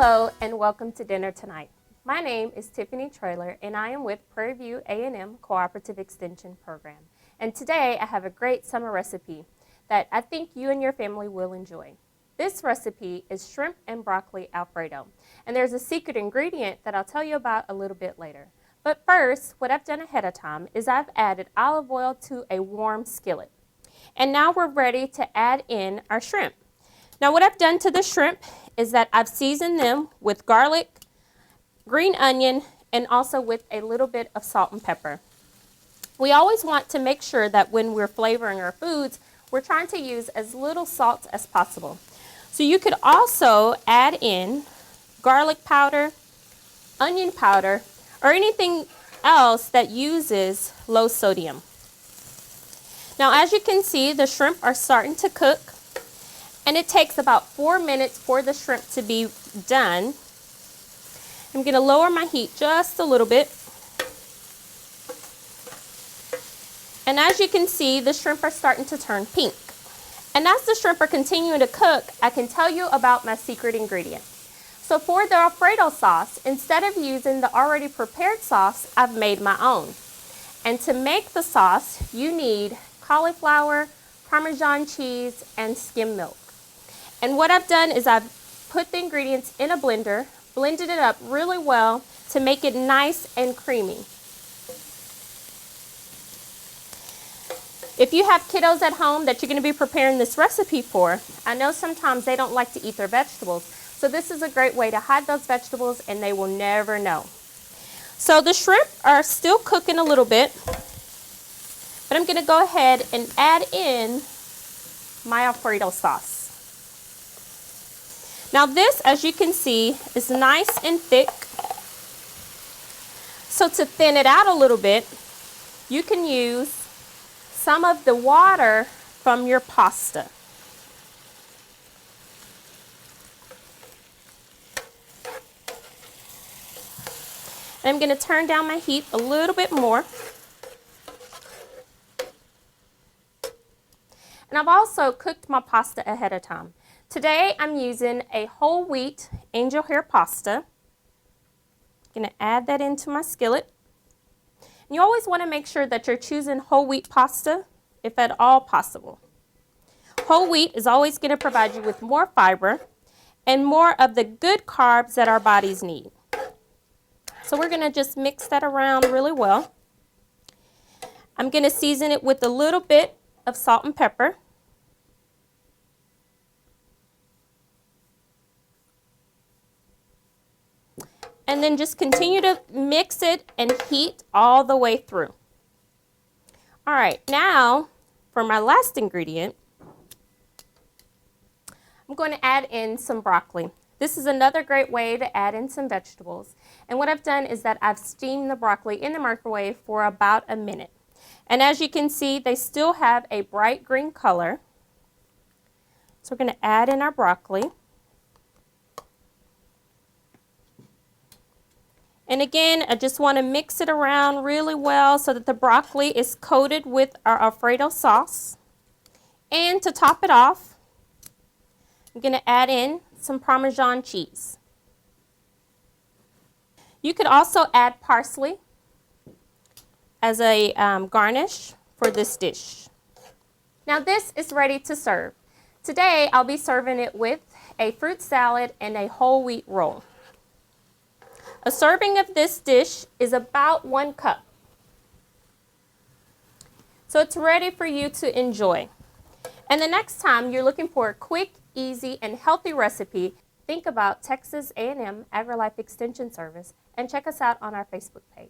Hello and welcome to dinner tonight. My name is Tiffany Traylor and I am with Prairie View A&M Cooperative Extension Program. And today I have a great summer recipe that I think you and your family will enjoy. This recipe is shrimp and broccoli Alfredo. And there's a secret ingredient that I'll tell you about a little bit later. But first, what I've done ahead of time is I've added olive oil to a warm skillet. And now we're ready to add in our shrimp. Now what I've done to the shrimp is that I've seasoned them with garlic, green onion, and also with a little bit of salt and pepper. We always want to make sure that when we're flavoring our foods, we're trying to use as little salt as possible. So you could also add in garlic powder, onion powder, or anything else that uses low sodium. Now as you can see, the shrimp are starting to cook. And it takes about 4 minutes for the shrimp to be done. I'm going to lower my heat just a little bit. And as you can see, the shrimp are starting to turn pink. And as the shrimp are continuing to cook, I can tell you about my secret ingredient. So for the Alfredo sauce, instead of using the already prepared sauce, I've made my own. And to make the sauce, you need cauliflower, Parmesan cheese, and skim milk. And what I've done is I've put the ingredients in a blender, blended it up really well to make it nice and creamy. If you have kiddos at home that you're going to be preparing this recipe for, I know sometimes they don't like to eat their vegetables, so this is a great way to hide those vegetables and they will never know. So the shrimp are still cooking a little bit, but I'm going to go ahead and add in my Alfredo sauce. Now this, as you can see, is nice and thick. So to thin it out a little bit, you can use some of the water from your pasta. And I'm going to turn down my heat a little bit more. And I've also cooked my pasta ahead of time. Today I'm using a whole wheat angel hair pasta. I'm going to add that into my skillet. And you always want to make sure that you're choosing whole wheat pasta if at all possible. Whole wheat is always going to provide you with more fiber and more of the good carbs that our bodies need. So we're going to just mix that around really well. I'm going to season it with a little bit of salt and pepper. And then just continue to mix it and heat all the way through. All right, now for my last ingredient, I'm going to add in some broccoli. This is another great way to add in some vegetables. And what I've done is that I've steamed the broccoli in the microwave for about a minute. And as you can see, they still have a bright green color. So we're going to add in our broccoli. And again, I just want to mix it around really well so that the broccoli is coated with our Alfredo sauce. And to top it off, I'm going to add in some Parmesan cheese. You could also add parsley as a garnish for this dish. Now this is ready to serve. Today I'll be serving it with a fruit salad and a whole wheat roll. A serving of this dish is about 1 cup. So it's ready for you to enjoy. And the next time you're looking for a quick, easy, and healthy recipe, think about Texas A&M AgriLife Extension Service and check us out on our Facebook page.